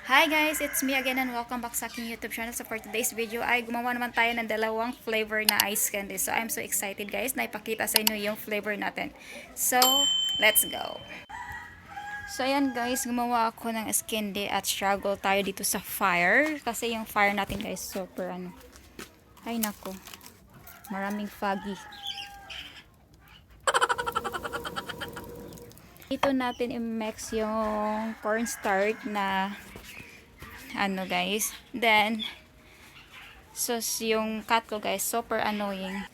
Hi guys, it's me again and welcome back sa aking YouTube channel. So for today's video ay gumawa naman tayo ng dalawang flavor na ice candy. So I'm so excited guys na ipakita sa inyo yung flavor natin. So, let's go! So ayan guys, gumawa ako ng ice candy at struggle tayo dito sa fire. Kasi yung fire natin guys, super ay nako, maraming foggy. Dito natin i-mix yung cornstarch na guys. Then so yung cut ko guys, super annoying.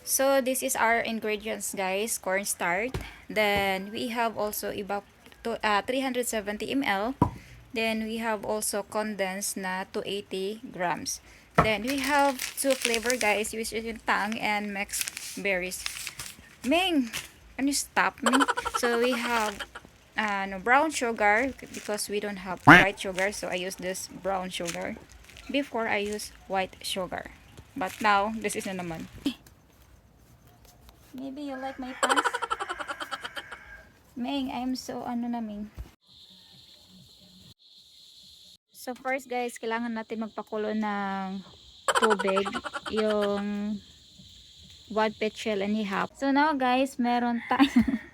So this is our ingredients guys, cornstarch. Then we have also 370 ml. Then we have also condensed na 280 grams. Then we have two flavor guys, which is yung tang and mixed berries. Ming, can you stop me? So we have brown sugar because we don't have white sugar, so I use this brown sugar. Before I use white sugar, but now this is na naman. Maybe you like my pants? Ming, I'm so na Ming. So first guys, kailangan natin magpakulo ng tubig yung 1 petshell and a half. So now guys, meron tayo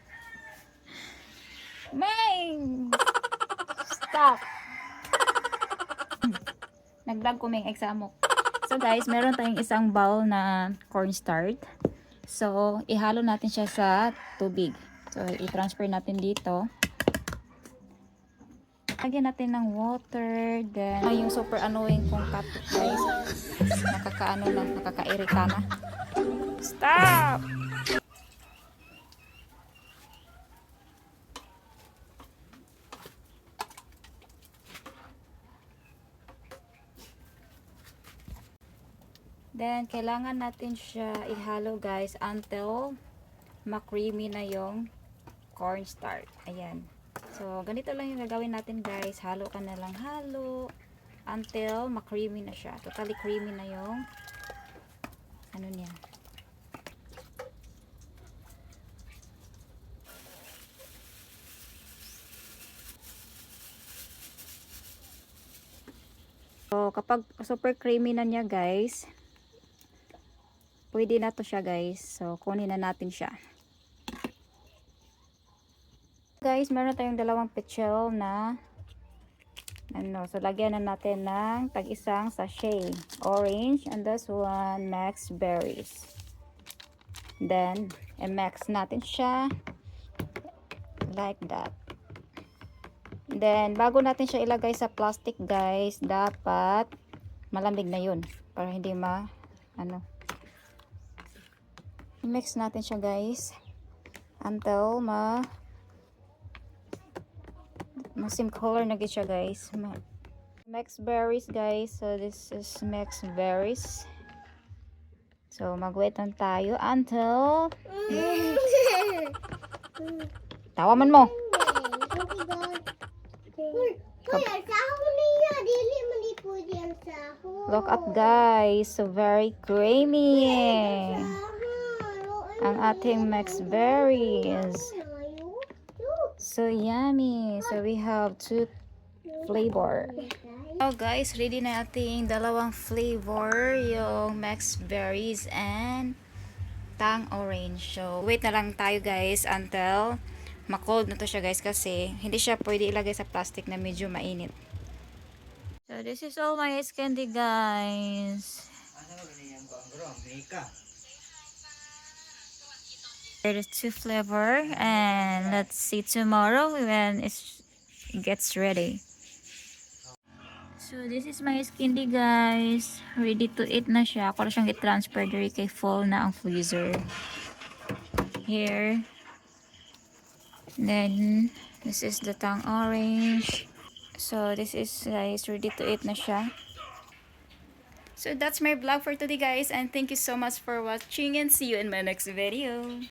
Ming! Stop! Nag-vlog ko Ming, exam mo. So guys, meron tayong isang bowl na cornstarch. So, ihalo natin siya sa tubig. So, i-transfer natin dito. Lagyan natin ng water. Then, yung super annoying kong cut guys. Nakaka-irita na. Stop! Then, kailangan natin siya ihalo guys until ma-creamy na yung cornstarch. Ayan. So, ganito lang yung gagawin natin guys. Halo ka na lang halo until ma-creamy na siya. Totally creamy na yung niya. So, kapag super creamy na niya guys, pwede na to siya guys. So, kunin na natin siya. Guys, meron tayong dalawang petshell na so lagyan na natin ng tag-isang sachet orange and this one mixed berries. Then, i-mix natin siya like that. Then, bago natin siya ilagay sa plastic guys, dapat malamig na yun para hindi i-mix natin siya guys until same color na siya guys. Mixed berries guys. So this is mixed berries. So mag-wait lang tayo until tawa man mo. Look up guys. So very creamy ang ating mixed berries. So yummy. So we have two flavor. Now guys, ready na ating dalawang flavor, yung mixed berries and tang orange. So wait na lang tayo guys until ma-cold na to siya guys kasi hindi siya pwede ilagay sa plastic na medyo mainit. So this is all my ice candy guys. There's two flavor and let's see tomorrow when it gets ready. So this is my candy guys, ready to eat na siya. Ako na siyang i-transfer diri kay full na ang freezer here. Then this is the tang orange. So this is guys, ready to eat na siya. So that's my vlog for today guys, and thank you so much for watching and see you in my next video.